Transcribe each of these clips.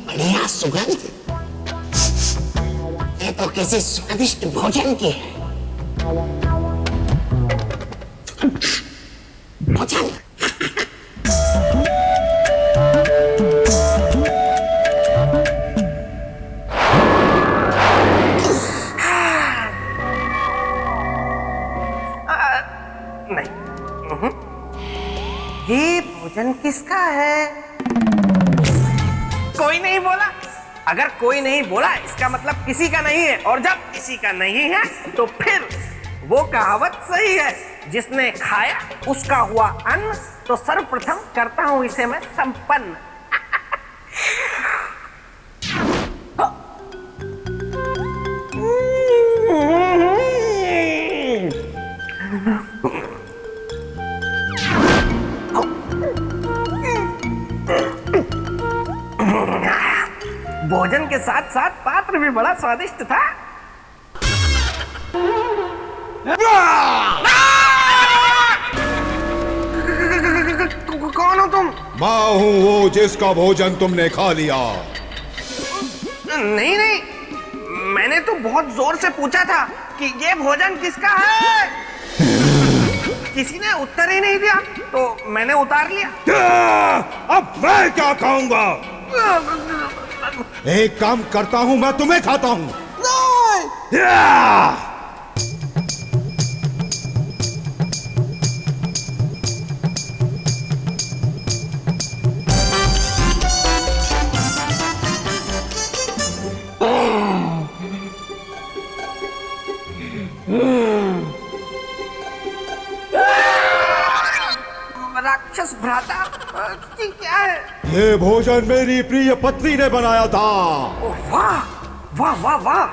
बढ़िया सुगंध, ये तो किसी स्वादिष्ट भोजन की है। भोजन। नहीं, ये भोजन किसका है? कोई नहीं बोला। अगर कोई नहीं बोला इसका मतलब किसी का नहीं है, और जब किसी का नहीं है तो फिर वो कहावत सही है, जिसने खाया उसका हुआ अन्न, तो सर्वप्रथम करता हूं इसे मैं संपन्न। भोजन के साथ साथ पात्र भी बड़ा स्वादिष्ट था। कौन हो तुम? मैं हूँ वो जिसका भोजन तुमने खा लिया। नहीं नहीं, मैंने तो बहुत जोर से पूछा था कि ये भोजन किसका है। किसी ने उत्तर ही नहीं दिया तो मैंने उतार लिया। अब मैं क्या खाऊंगा? एक काम करता हूँ, मैं तुम्हें खाता हूँ। राक्षस भ्राता, ये क्या है? ये भोजन मेरी प्रिय पत्नी ने बनाया था। वाह वाह वाह वाह,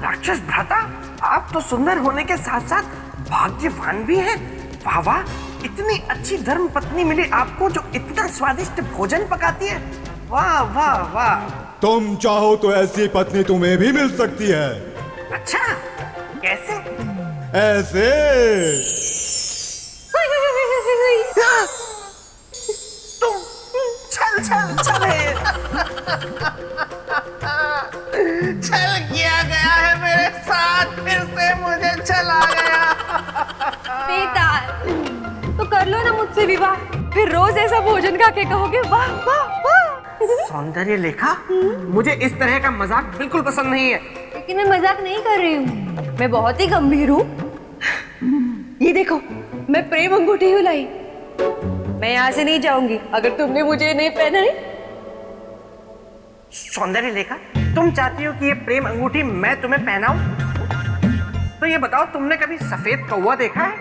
राक्षस भ्राता, आप तो सुंदर होने के साथ साथ भाग्यवान भी हैं। वाह वाह, इतनी अच्छी धर्म पत्नी मिली आपको जो इतना स्वादिष्ट भोजन पकाती है। वाह वाह वाह। तुम चाहो तो ऐसी पत्नी तुम्हें भी मिल सकती है। अच्छा, कैसे? ऐसे। तुम छल छल छले। छल किया गया है मेरे साथ, फिर से मुझे छला गया। बेटा, तो कर लो ना मुझसे विवाह, फिर रोज ऐसा भोजन खा के कहोगे वाह वाह वाह। सौंदर्य लेखा, मुझे इस तरह का मजाक बिल्कुल पसंद नहीं है। लेकिन मैं मजाक नहीं कर रही हूँ, मैं बहुत ही गंभीर हूँ। ये देखो, मैं प्रेम अंगूठी हूँ लाई। मैं यहाँ से नहीं जाऊंगी अगर तुमने मुझे नहीं पहनाई। सौंदर्य लेखा, तुम चाहती हो कि ये प्रेम अंगूठी मैं तुम्हें पहनाऊं? तो ये बताओ, तुमने कभी सफेद कौवा देखा है?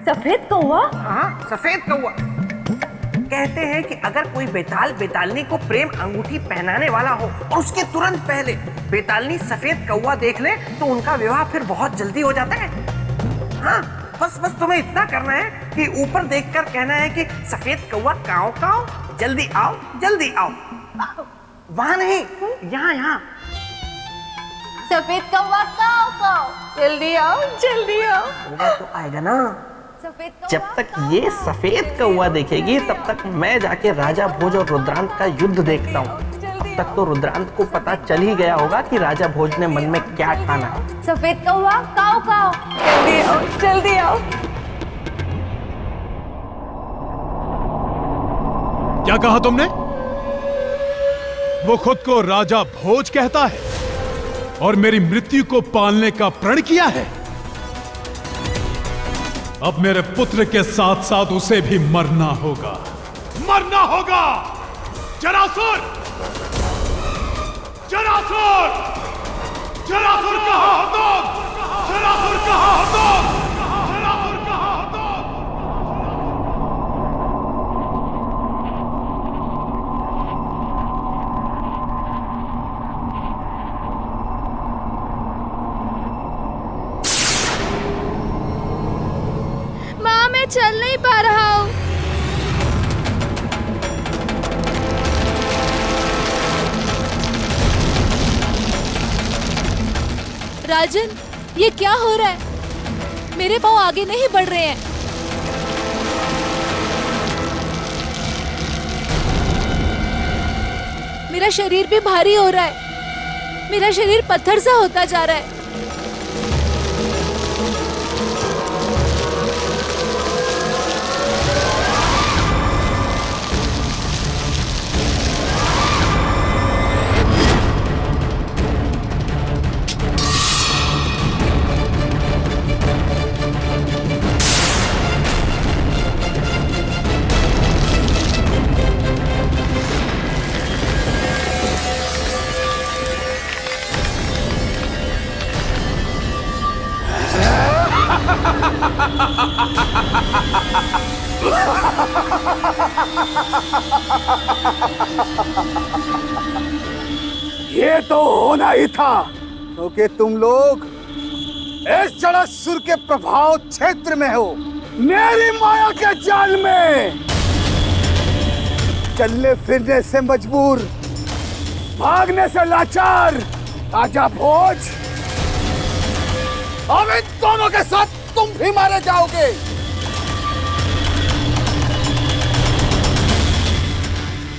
सफेद कौवा? हाँ, सफेद कौवा। कहते हैं कि अगर कोई बेताल बेतालनी को प्रेम अंगूठी पहनाने वाला हो और उसके तुरंत पहले बेतालनी सफेद कौवा देख ले तो उनका विवाह फिर बहुत जल्दी हो जाता है। हाँ, बस तुम्हें इतना करना है कि ऊपर देखकर कहना है कि सफेद कौवा काव काव, जल्दी आओ जल्दी आओ। वहां नहीं, यहाँ यहाँ। सफेद कौवा काव काव, जल्दी आओ जल्दी आओ। होगा तो आएगा ना। सफेद कौवा जब तक ये सफेद कौवा देखेगी तब तक मैं जाके राजा भोज और रुद्रांत का युद्ध देखता हूँ। तक तो रुद्रांत को पता चल ही गया होगा कि राजा भोज ने मन में क्या ठाना है। सफेद कौवा काव काव, जल्दी आओ जल्दी आओ। क्या कहा तुमने? वो खुद को राजा भोज कहता है और मेरी मृत्यु को पालने का प्रण किया है। अब मेरे पुत्र के साथ साथ उसे भी मरना होगा, मरना होगा। जरासुर, जरासुर, जरासुर कहाँ हो तुम? जरासुर कहाँ हो तुम? जरासुर कहाँ हो तुम? माँ, मैं चल नहीं पा रहा हूँ। राजन, ये क्या हो रहा है? मेरे पाँव आगे नहीं बढ़ रहे हैं। मेरा शरीर भी भारी हो रहा है, मेरा शरीर पत्थर सा होता जा रहा है। ये तो होना ही था, क्योंकि तुम लोग इस जड़ासुर के प्रभाव क्षेत्र में हो, मेरी माया के जाल में चलने फिरने से मजबूर, भागने से लाचार राजा भोज, अब इन दोनों के साथ तुम भी मारे जाओगे।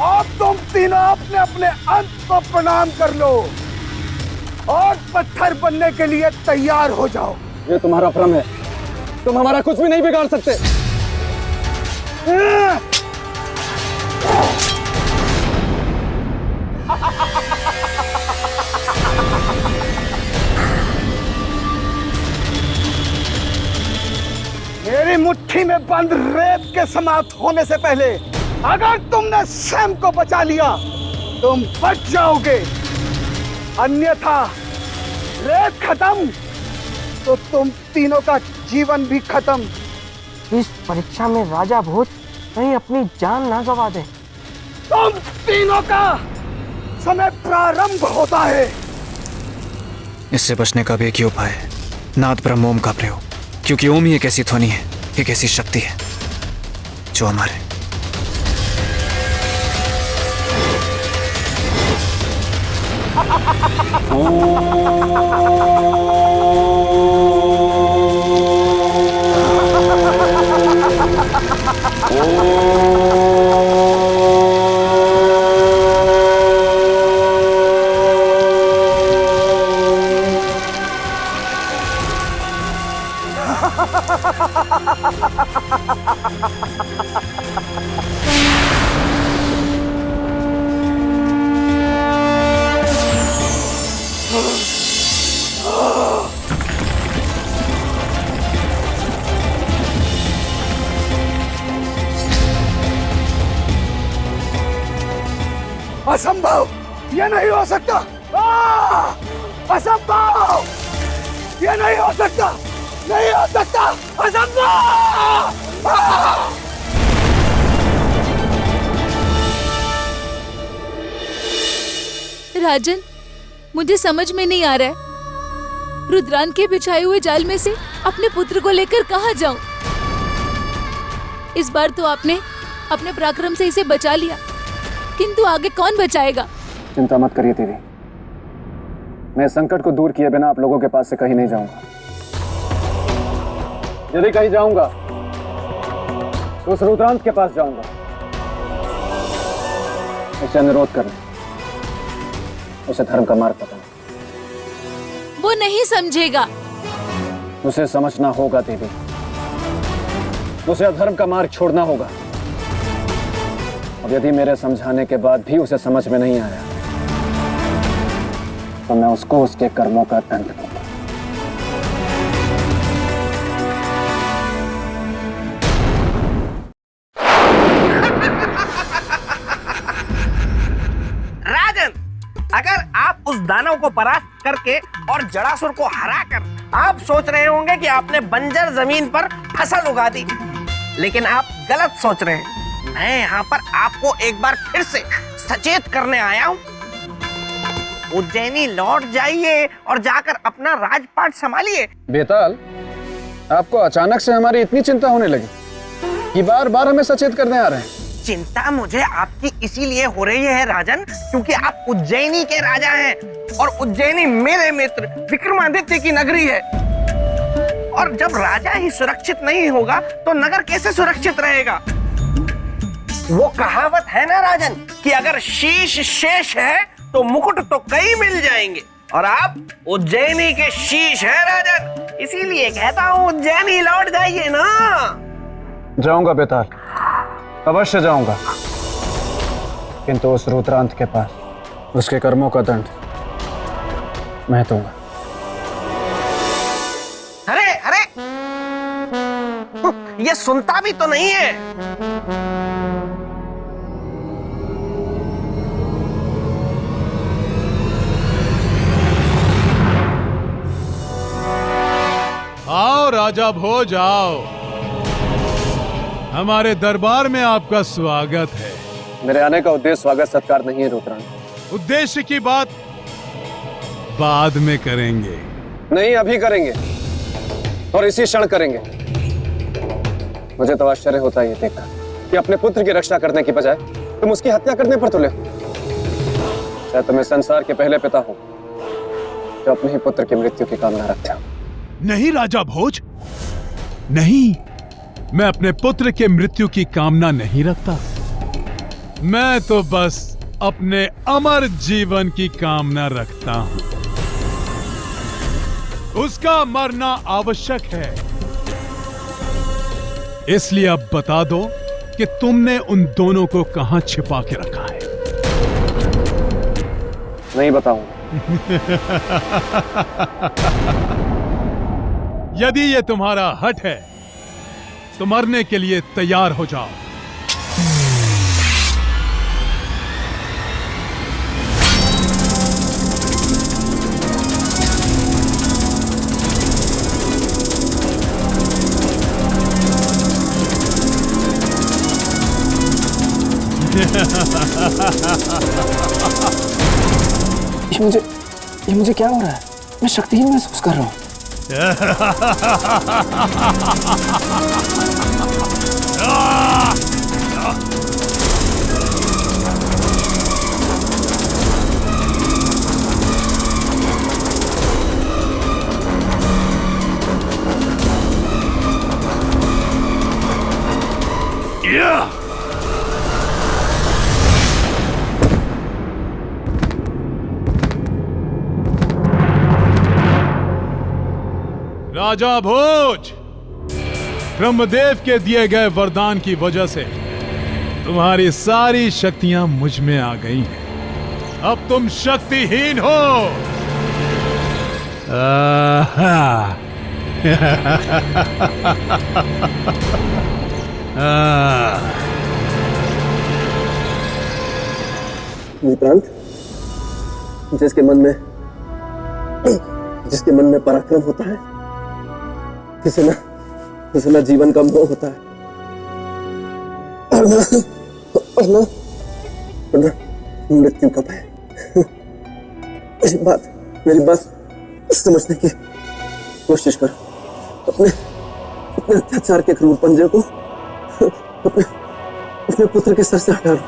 अब तुम तीनों अपने अपने अंत को प्रणाम कर लो और पत्थर बनने के लिए तैयार हो जाओ। ये तुम्हारा भ्रम है, तुम हमारा कुछ भी नहीं बिगाड़ सकते। मेरी मुट्ठी में बंद रेत के समाप्त होने से पहले अगर तुमने सैम को बचा लिया तुम बच जाओगे, अन्यथा रेत खत्म तो तुम तीनों का जीवन भी खत्म। इस परीक्षा में राजा भोज कहीं अपनी जान ना गवा दे। तुम तीनों का समय प्रारंभ होता है। इससे बचने का भी एक ही उपाय है, नाद ब्रह्म ओम का प्रयोग, क्योंकि ओम ही एक ऐसी ध्वनि है, एक ऐसी शक्ति है जो हमारे असंभव, ये नहीं हो सकता। असंभव, ये नहीं हो सकता, नहीं हो सकता, असंभव। राजन, मुझे समझ में नहीं आ रहा है, रुद्रांत के बिछाए हुए जाल में से अपने पुत्र को लेकर कहाँ जाऊं? इस बार तो आपने अपने पराक्रम से इसे बचा लिया, किंतु आगे कौन बचाएगा? चिंता मत करिए दीदी, मैं संकट को दूर किए बिना आप लोगों के पास से कहीं नहीं जाऊंगा। यदि कहीं जाऊंगा तो उस रुद्रांत के पास जाऊंगा, उसे अनुरोध करने, उसे धर्म का मार्ग बताना। वो नहीं समझेगा। उसे समझना होगा देवी, उसे अधर्म का मार्ग छोड़ना होगा। अब यदि मेरे समझाने के बाद भी उसे समझ में नहीं आया तो मैं उसको उसके कर्मों का दंड दूंगा। राजन, अगर आप उस दानव को परास्त करके और जड़ासुर को हराकर आप सोच रहे होंगे कि आपने बंजर जमीन पर फसल उगा दी, लेकिन आप गलत सोच रहे हैं। मैं यहाँ पर आपको एक बार फिर से सचेत करने आया हूँ। उज्जैनी लौट जाइए और जाकर अपना राजपाट संभालिए। बेताल, आपको अचानक से हमारी इतनी चिंता होने लगी कि बार बार हमें सचेत करने आ रहे हैं। चिंता मुझे आपकी इसीलिए हो रही है राजन, क्योंकि आप उज्जैनी के राजा हैं और उज्जैनी मेरे मित्र विक्रमादित्य की नगरी है। और जब राजा ही सुरक्षित नहीं होगा तो नगर कैसे सुरक्षित रहेगा? वो कहावत है ना राजन कि अगर शीश शेष है तो मुकुट तो कई मिल जाएंगे, और आप उज्जैनी के शीश है राजन, इसीलिए कहता हूँ उज्जैनी लौट जाइए ना। जाऊंगा बेताल, अवश्य जाऊंगा, किंतु उस रुद्रांत के पास उसके कर्मों का दंड मैं दूंगा। अरे अरे, ये सुनता भी तो नहीं है। आओ राजा भोज, आओ, हमारे दरबार में आपका स्वागत है। मेरे आने का उद्देश्य स्वागत सत्कार नहीं है रुद्रांत। उद्देश्य की बात बाद में करेंगे। नहीं, अभी करेंगे, और इसी क्षण करेंगे। मुझे तो आश्चर्य होता है ये देखकर कि अपने पुत्र की रक्षा करने की बजाय तुम उसकी हत्या करने पर तुले हो। शायद तुम्हें संसार के पहले पिता हो जो अपने ही पुत्र की मृत्यु की कामना रखते हो। नहीं राजा भोज, नहीं, मैं अपने पुत्र के मृत्यु की कामना नहीं रखता। मैं तो बस अपने अमर जीवन की कामना रखता हूं। उसका मरना आवश्यक है, इसलिए अब बता दो कि तुमने उन दोनों को कहां छिपा के रखा है। नहीं बताऊंगा। यदि ये तुम्हारा हठ है तो मरने के लिए तैयार हो जाओ। ये मुझे क्या हो रहा है? मैं शक्तिहीन महसूस कर रहा हूं। राजा भोज, ब्रह्मदेव के दिए गए वरदान की वजह से तुम्हारी सारी शक्तियां मुझ में आ गई हैं। अब तुम शक्तिहीन हो। रुद्रांत, जिसके मन में पराक्रम होता है, उसे ना जीवन का मोह होता है, और ना मृत्यु का भय। मेरी बात समझने की कोशिश करो। अपने अत्याचार के क्रूर पंजे को अपने पुत्र के सर से हटा लो।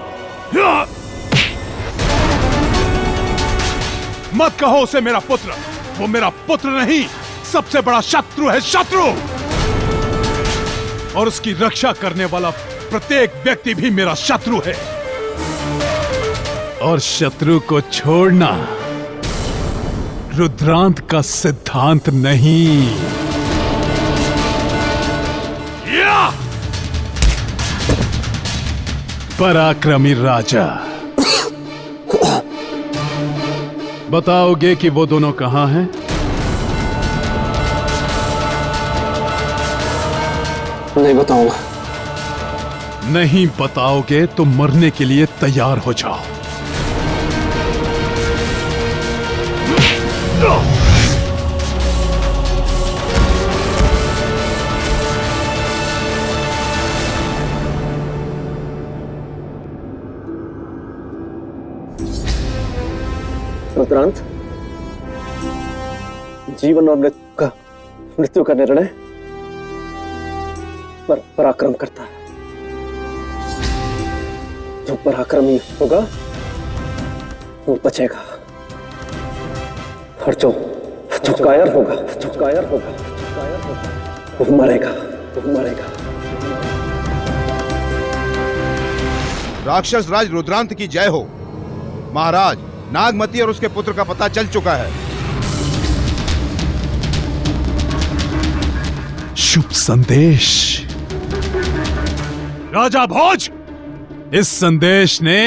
मत कहो उसे मेरा पुत्र, वो मेरा पुत्र नहीं, सबसे बड़ा शत्रु है, शत्रु। और उसकी रक्षा करने वाला प्रत्येक व्यक्ति भी मेरा शत्रु है। और शत्रु को छोड़ना रुद्रांत का सिद्धांत नहीं। पराक्रमी राजा, बताओगे कि वो दोनों कहां हैं? नहीं बताऊंगा। नहीं बताओगे तो मरने के लिए तैयार हो जाओ। रुद्रांत, जीवन और मृत्यु का निर्णय पराक्रम करता है। जो पराक्रमी होगा वो बचेगा, और जो कायर होगा वो मरेगा। राक्षस राज रुद्रांत की जय हो। महाराज, नागमती और उसके पुत्र का पता चल चुका है। शुभ संदेश। राजा भोज, इस संदेश ने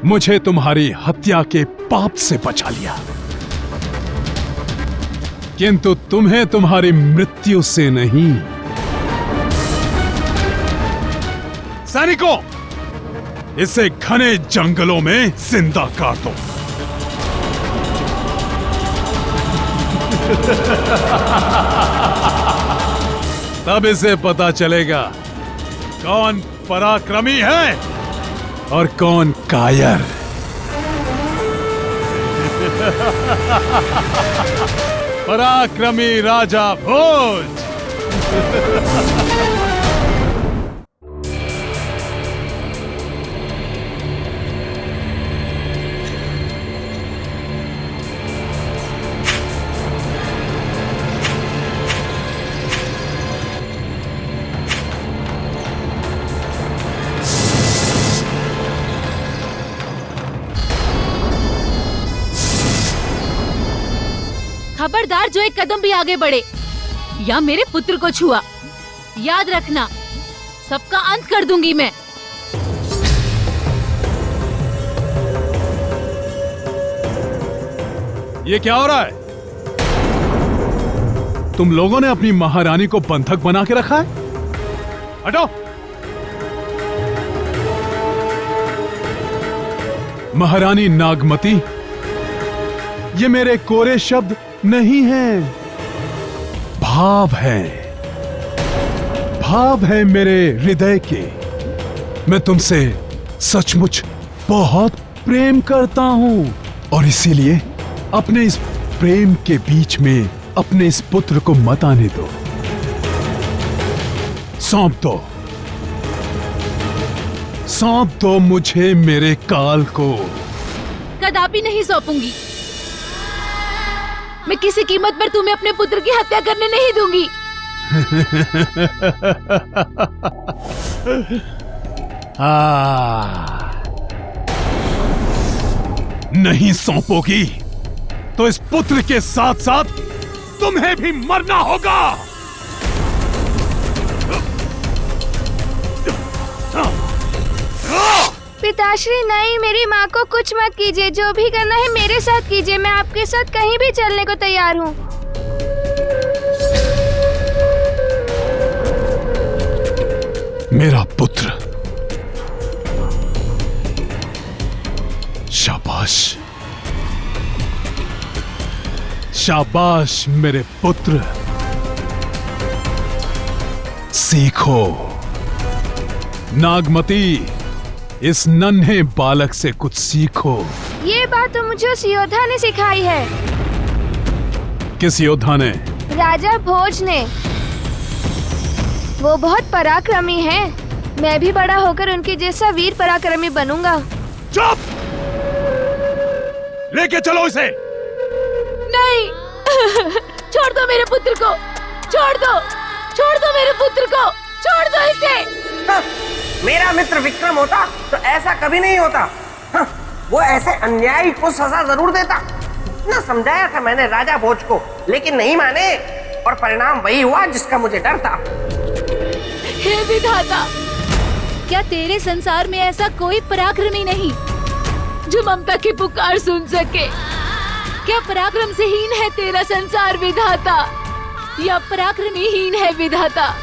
मुझे तुम्हारी हत्या के पाप से बचा लिया, किंतु तुम्हें तुम्हारी मृत्यु से नहीं। सैनिकों, इसे घने जंगलों में जिंदा काट दो। तब इसे पता चलेगा कौन पराक्रमी है और कौन कायर। पराक्रमी राजा भोज। खबरदार जो एक कदम भी आगे बढ़े या मेरे पुत्र को छुआ, याद रखना सबका अंत कर दूंगी मैं। ये क्या हो रहा है? तुम लोगों ने अपनी महारानी को बंधक बना के रखा है? हटो। महारानी नागमती, ये मेरे कोरे शब्द नहीं हैं, भाव है, भाव है मेरे हृदय के। मैं तुमसे सचमुच बहुत प्रेम करता हूं और इसीलिए अपने इस प्रेम के बीच में अपने इस पुत्र को मत आने दो। सौंप दो, सौंप दो मुझे मेरे काल को। कदापि नहीं सौंपूंगी। मैं किसी कीमत पर तुम्हें अपने पुत्र की हत्या करने नहीं दूंगी। नहीं सौंपोगी तो इस पुत्र के साथ साथ तुम्हें भी मरना होगा। पिताश्री, नहीं, मेरी माँ को कुछ मत कीजिए। जो भी करना है मेरे साथ कीजिए। मैं आपके साथ कहीं भी चलने को तैयार हूँ। मेरा पुत्र, शाबाश, शाबाश मेरे पुत्र। सीखो नागमती, इस नन्हे बालक से कुछ सीखो। ये बात तो मुझे उस योद्धा ने सिखाई है। किस योद्धा ने? राजा भोज ने। वो बहुत पराक्रमी हैं। मैं भी बड़ा होकर उनके जैसा वीर पराक्रमी बनूंगा। चुप! लेके चलो इसे। नहीं। छोड़ दो मेरे पुत्र को, छोड़ दो, छोड़ दो मेरे पुत्र को, छोड़ दो इसे। मेरा मित्र विक्रम होता तो ऐसा कभी नहीं होता। वो ऐसे अन्यायी को सजा जरूर देता। इतना समझाया था मैंने राजा भोज को, लेकिन नहीं माने और परिणाम वही हुआ जिसका मुझे डर था। हे विधाता, क्या तेरे संसार में ऐसा कोई पराक्रमी नहीं जो ममता की पुकार सुन सके? क्या पराक्रम से हीन है तेरा संसार विधाता, या पराक्रमी हीन है विधाता?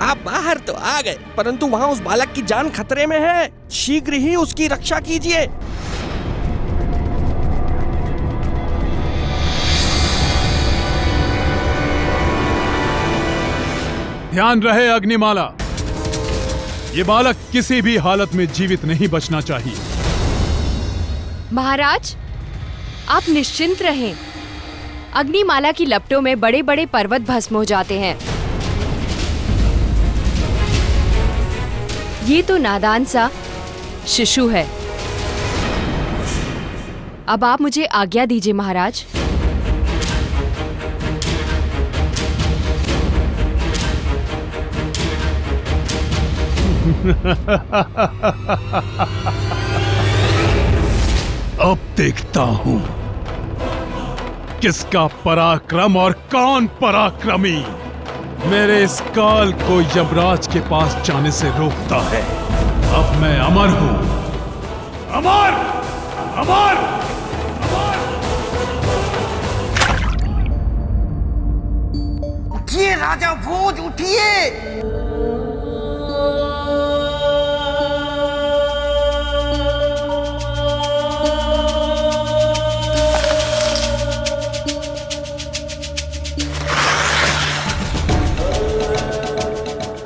आप बाहर तो आ गए, परंतु वहाँ उस बालक की जान खतरे में है। शीघ्र ही उसकी रक्षा कीजिए। ध्यान रहे अग्निमाला, ये बालक किसी भी हालत में जीवित नहीं बचना चाहिए। महाराज, आप निश्चिंत रहें। अग्निमाला की लपटों में बड़े बड़े पर्वत भस्म हो जाते हैं। ये तो नादान सा शिशु है। अब आप मुझे आज्ञा दीजिए महाराज। अब देखता हूं किसका पराक्रम और कौन पराक्रमी मेरे इस काल को यमराज के पास जाने से रोकता है। अब मैं अमर हूं, अमर, अमर। उठिए राजा भोज, उठिए।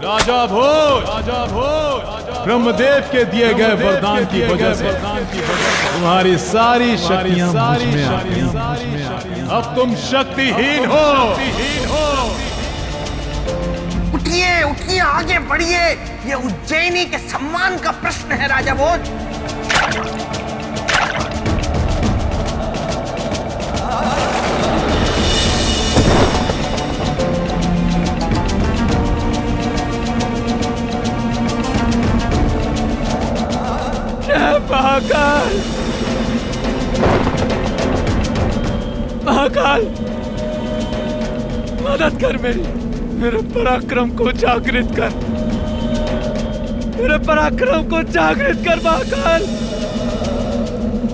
राजा भोज, ब्रह्मदेव के दिए गए वरदान की वजह से तुम्हारी सारी शक्तियां मुझ में आ गई। अब तुम शक्तिहीन हो। उठिए, उठिए, आगे बढ़िए। ये उज्जैनी के सम्मान का प्रश्न है राजा भोज। महाकाल, महाकाल, मदद कर मेरे पराक्रम को जागृत कर, मेरे पराक्रम को जागृत कर महाकाल,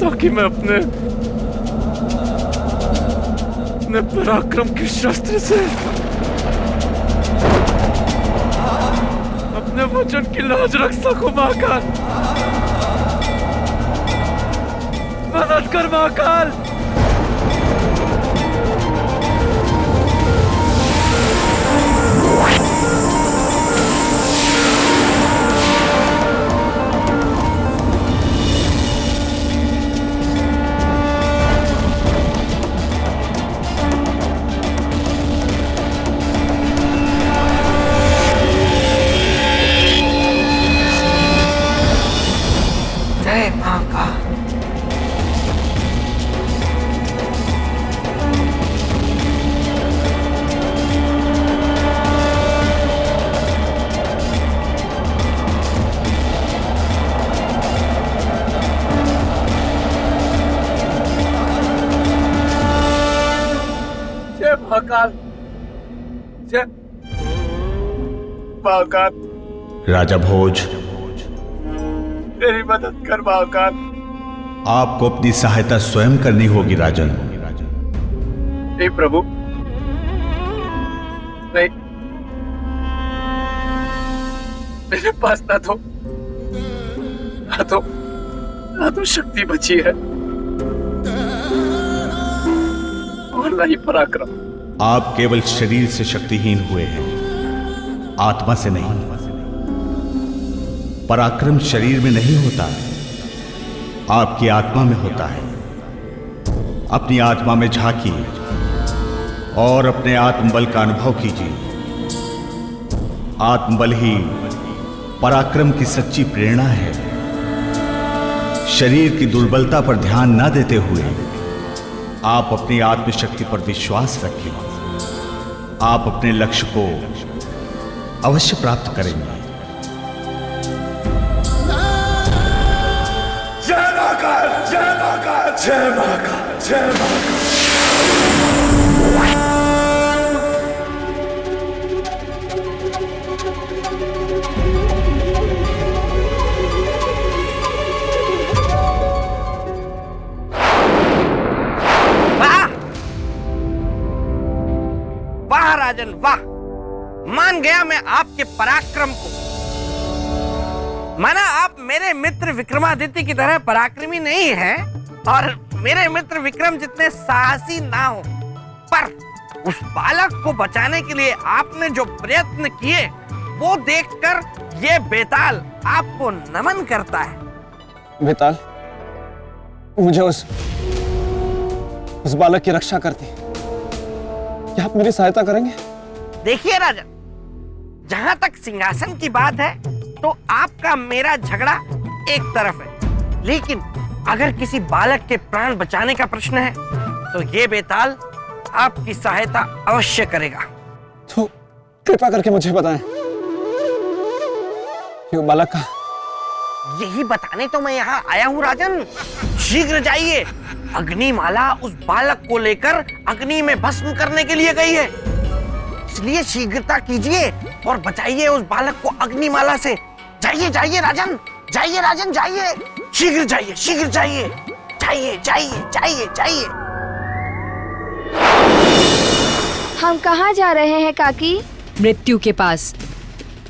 ताकि मैं अपने पराक्रम के शस्त्र से अपने वचन की लाज रख सकूं महाकाल। मदद कर महाकाल। जय महाकाल। महाकाल, जय महाकाल। राजा भोज, मेरी मदद कर महाकाल। आपको अपनी सहायता स्वयं करनी होगी राजन। नहीं प्रभु, नहीं, मेरे पास ना तो शक्ति बची है और ना ही पराक्रम। आप केवल शरीर से शक्तिहीन हुए हैं, आत्मा से नहीं। पराक्रम शरीर में नहीं होता है, आपकी आत्मा में होता है। अपनी आत्मा में झांकिए और अपने आत्मबल का अनुभव कीजिए। आत्मबल ही पराक्रम की सच्ची प्रेरणा है। शरीर की दुर्बलता पर ध्यान न देते हुए आप अपनी आत्मशक्ति पर विश्वास रखें। आप अपने लक्ष्य को अवश्य प्राप्त करेंगे। जय महाकाल, जय महाकाल, जय महाकाल, जय महाकाल। वाह राजन, वाह। मान गया मैं आपके पराक्रम को। माना आप मेरे मित्र विक्रमादित्य की तरह पराक्रमी नहीं हैं और मेरे मित्र विक्रम जितने साहसी ना हो, पर उस बालक को बचाने के लिए आपने जो प्रयत्न किए वो देखकर ये बेताल आपको नमन करता है। बेताल, मुझे उस बालक की रक्षा करती, क्या आप मेरी सहायता करेंगे? देखिए राजन, जहां तक सिंहासन की बात है तो आपका मेरा झगड़ा एक तरफ है, लेकिन अगर किसी बालक के प्राण बचाने का प्रश्न है तो ये बेताल आपकी सहायता अवश्य करेगा। तो कृपा करके मुझे बताएं कि वो बालक का। यही बताने तो मैं यहाँ आया हूँ राजन। शीघ्र जाइए, अग्निमाला उस बालक को लेकर अग्नि में भस्म करने के लिए गई है, इसलिए शीघ्रता कीजिए और बचाइए उस बालक को अग्निमाला से। जाइए जाइए राजन, जाइए राजन, जाइए, शीघ्र जाइए, शीघ्र जाइए, जाइए जाइए जाइए जाइए। हम कहाँ जा रहे हैं काकी? मृत्यु के पास,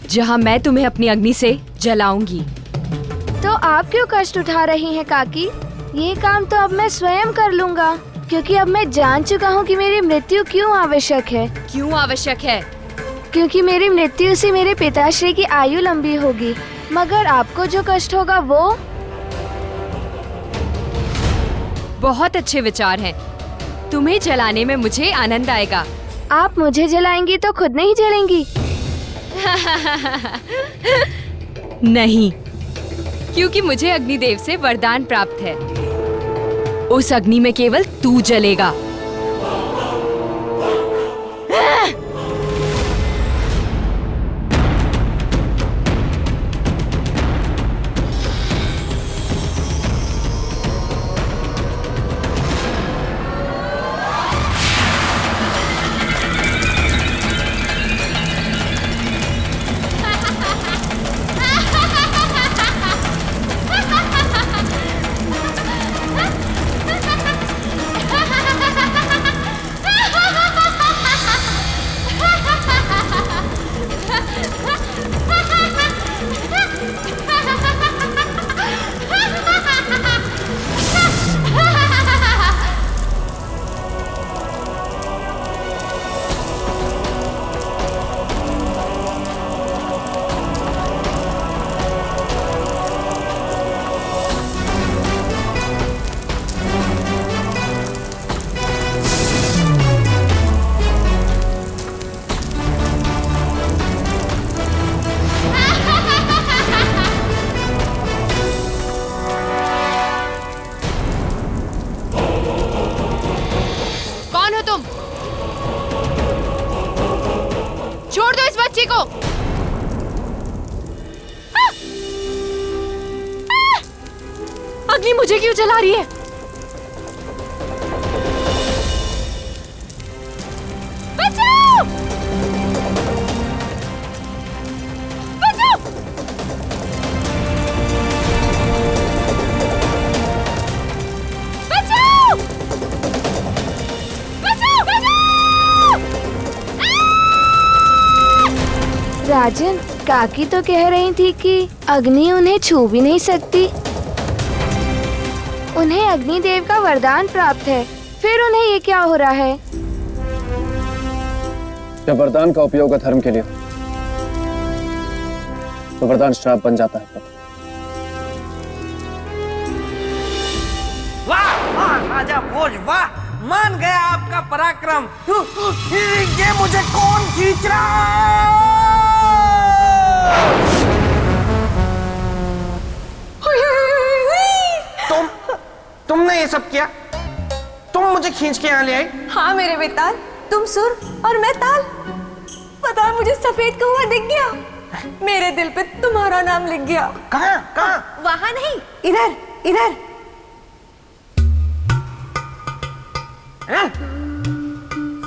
जहाँ मैं तुम्हें अपनी अग्नि से जलाऊंगी। तो आप क्यों कष्ट उठा रही हैं काकी? ये काम तो अब मैं स्वयं कर लूँगा, क्योंकि अब मैं जान चुका हूँ कि मेरी मृत्यु क्यों आवश्यक है। क्यों आवश्यक है? क्योंकि मेरी मृत्यु से मेरे पिताश्री की आयु लंबी होगी, मगर आपको जो कष्ट होगा वो। बहुत अच्छे विचार हैं। तुम्हें जलाने में मुझे आनंद आएगा। आप मुझे जलाएंगी तो खुद नहीं जलेंगी? नहीं, क्योंकि मुझे अग्निदेव से वरदान प्राप्त है। उस अग्नि में केवल तू जलेगा। छोड़ दो इस बच्ची को। अग्नि मुझे क्यों जला रही है? बचाओ! बचाओ! बचाओ! बचाओ! बचाओ! राजन, काकी तो कह रही थी कि अग्नि उन्हें छू भी नहीं सकती। उन्हें अग्निदेव का वरदान प्राप्त है, फिर उन्हें ये क्या हो रहा है? जब वरदान का उपयोग अधर्म के लिए तो वरदान श्राप बन जाता है। वाह वाह राजा भोज, वाह, मान गया आपका पराक्रम। ये मुझे कौन खींच रहा है? तुमने ये सब किया? तुम मुझे खींच के यहाँ ले आई? हाँ मेरे बेताल, तुम सुर और मैं ताल। पता है, मुझे सफेद कौवा दिख गया, मेरे दिल पे तुम्हारा नाम लिख गया। कहाँ कहाँ? वहाँ नहीं, इधर इधर।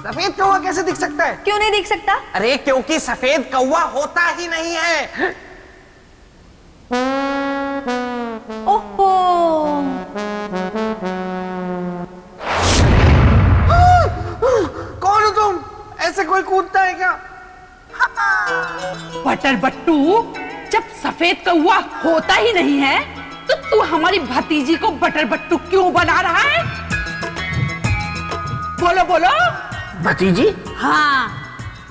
सफेद कौवा कैसे दिख सकता है? क्यों नहीं दिख सकता? अरे क्योंकि सफेद कौवा होता ही नहीं है। ओहो, कौन हो तुम? ऐसे कोई कूदता है क्या? बटर बट्टू, जब सफेद कौवा होता ही नहीं है तो तू हमारी भतीजी को बटर बट्टू क्यों बना रहा है? बोलो बोलो, भतीजी? हाँ,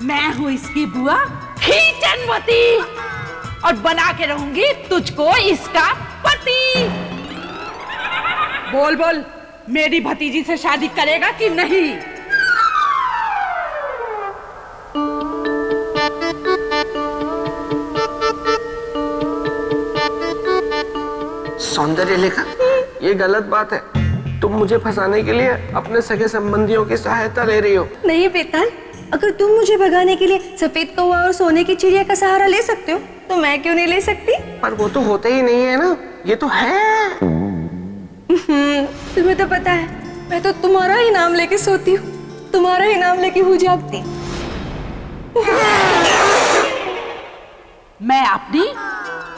मैं हूँ इसकी बुआ खींचनवती और बना के रहूंगी तुझको इसका पति। बोल बोल, मेरी भतीजी से शादी करेगा कि नहीं? सौंदर्य लेखा, ये गलत बात है। तुम मुझे फंसाने के लिए अपने सगे संबंधियों की सहायता ले रही हो। नहीं बेताल, अगर तुम मुझे भगाने के लिए सफेद कौवा और सोने की चिड़िया का सहारा ले सकते हो तो मैं क्यों नहीं ले सकती? पर वो तो होते ही नहीं है ना, ये तो है। तुम्हें तो पता है, मैं तो तुम्हारा ही नाम लेके सोती हूँ, तुम्हारा ही नाम लेके हूँ जागती। मैं अपनी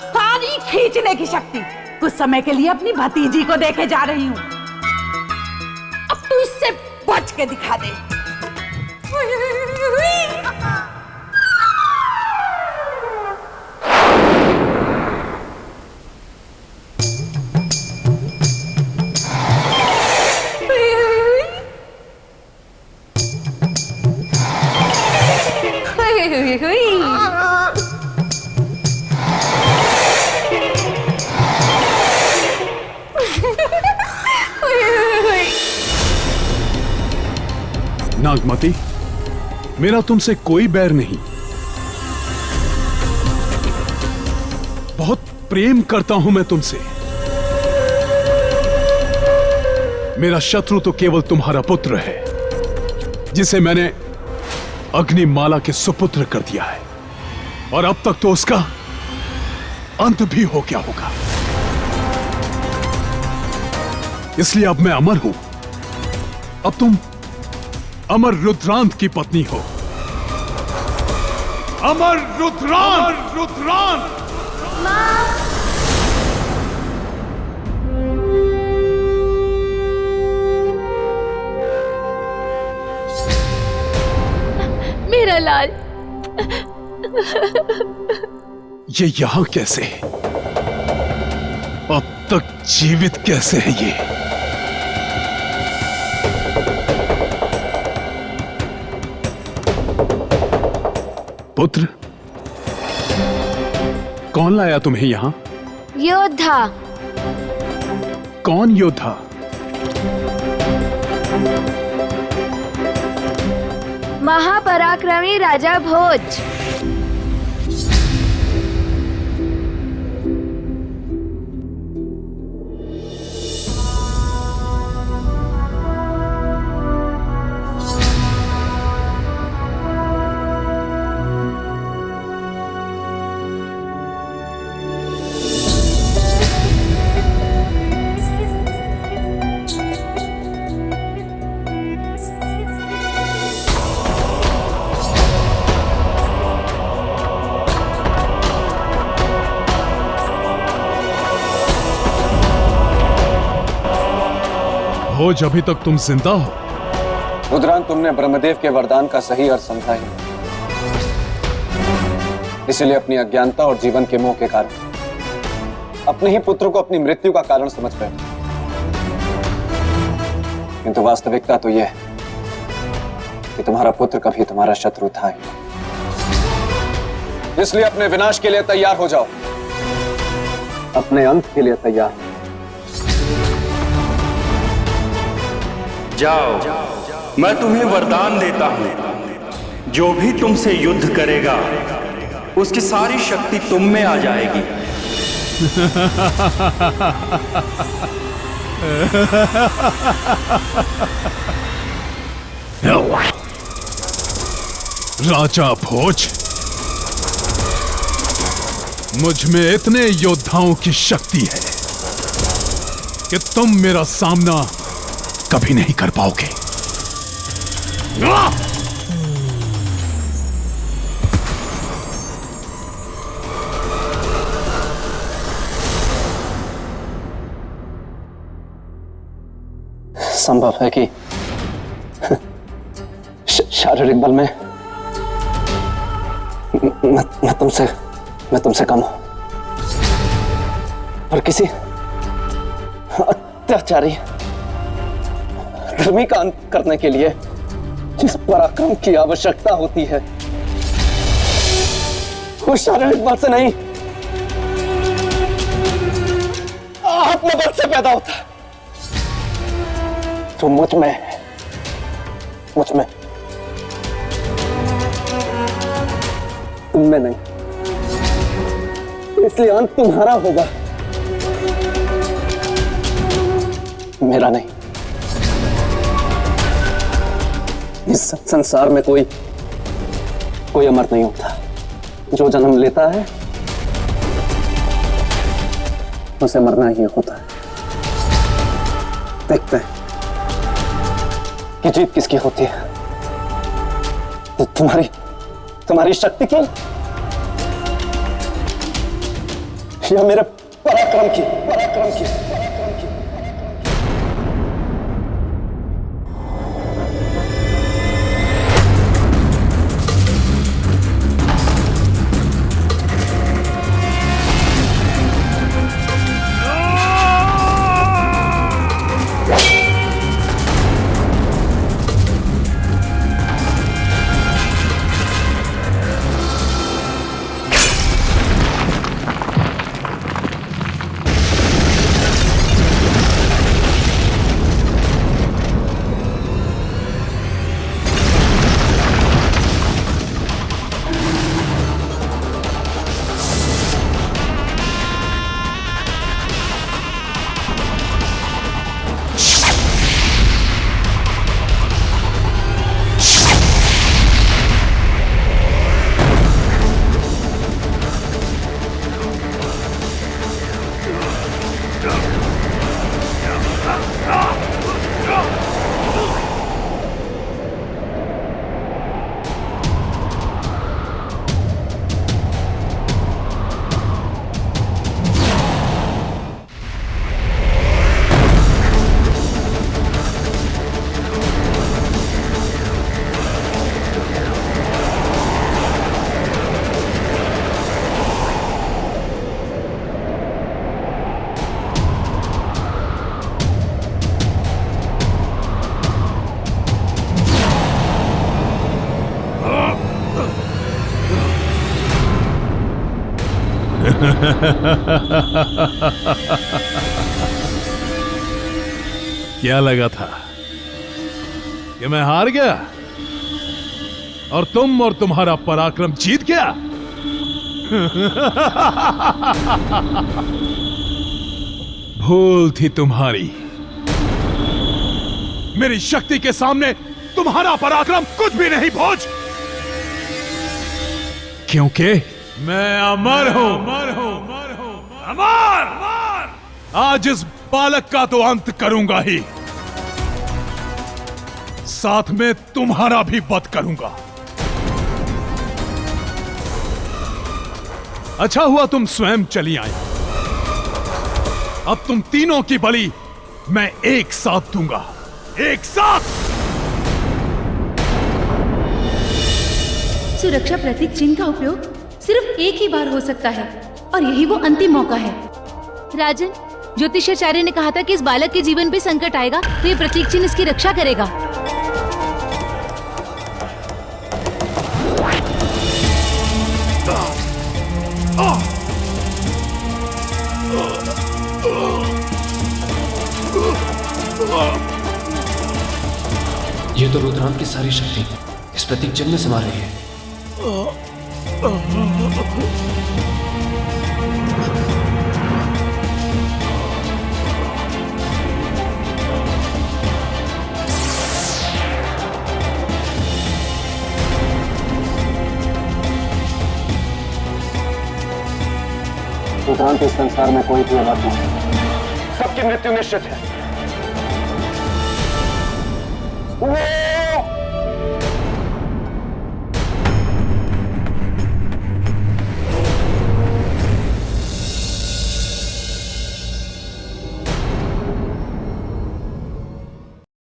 सारी खींचने की शक्ति कुछ समय के लिए अपनी भतीजी को देके जा रही हूँ। अब तू इससे बच के दिखा दे। नागमती, मेरा तुमसे कोई बैर नहीं। बहुत प्रेम करता हूं मैं तुमसे। मेरा शत्रु तो केवल तुम्हारा पुत्र है, जिसे मैंने अग्निमाला के सुपुत्र कर दिया है, और अब तक तो उसका अंत भी हो गया होगा। इसलिए अब मैं अमर हूं। अब तुम अमर रुद्रांत की पत्नी हो। अमर रुद्रांत, रुद्रांत। मेरा लाल, ये यहां कैसे है? अब तक जीवित कैसे है ये? पुत्र, कौन लाया तुम्हें यहां? योद्धा। कौन योद्धा? महापराक्रमी राजा भोज। भोज, अभी तक तुम जिंदा हो? रुद्रांत, तुमने ब्रह्मदेव के वरदान का सही अर्थ समझा ही, इसलिए अपनी अज्ञानता और जीवन के मोह के कारण अपने ही पुत्र को अपनी मृत्यु का कारण समझ बैठे। किंतु वास्तविकता तो यह है कि तुम्हारा पुत्र कभी तुम्हारा शत्रु था ही। इसलिए अपने विनाश के लिए तैयार हो जाओ, अपने अंत के लिए तैयार हो जाओ। मैं तुम्हें वरदान देता हूं, जो भी तुमसे युद्ध करेगा उसकी सारी शक्ति तुम में आ जाएगी। राजा भोज, मुझ में इतने योद्धाओं की शक्ति है कि तुम मेरा सामना कभी नहीं कर पाओगे। संभव है कि शारीरिक बल में मैं तुमसे कम हूं, पर किसी अत्याचारी धर्मी का अंत करने के लिए जिस पराक्रम की आवश्यकता होती है वो शारीरिक बल से नहीं, आत्मबल से पैदा होता है। जो मुझ में है, मुझ में, तुम में नहीं। इसलिए अंत तुम्हारा होगा, मेरा नहीं। इस संसार में कोई अमर नहीं होता। जो जन्म लेता है उसे मरना ही होता है। देखते हैं कि जीत किसकी होती है। तो तुम्हारी शक्ति की या मेरे पराक्रम की? क्या लगा था कि मैं हार गया और तुम और तुम्हारा पराक्रम जीत गया? भूल थी तुम्हारी। मेरी शक्ति के सामने तुम्हारा पराक्रम कुछ भी नहीं भोज, क्योंकि मैं अमर हूं। अमर! आज इस बालक का तो अंत करूंगा ही, साथ में तुम्हारा भी वध करूंगा। अच्छा हुआ तुम स्वयं चली आई। अब तुम तीनों की बलि मैं एक साथ दूंगा, एक साथ। सुरक्षा प्रतीक चिन्ह का उपयोग सिर्फ एक ही बार हो सकता है और यही वो अंतिम मौका है। राजन, ज्योतिषाचार्य ने कहा था कि इस बालक के जीवन पे संकट आएगा तो ये प्रतीक चिन्ह इसकी रक्षा करेगा। ये तो रुद्रांत की सारी शक्ति इस प्रतीक चिन्ह में समा रही है। रुद्रांत इस संसार में कोई भी अमर नहीं, सबकी मृत्यु निश्चित है।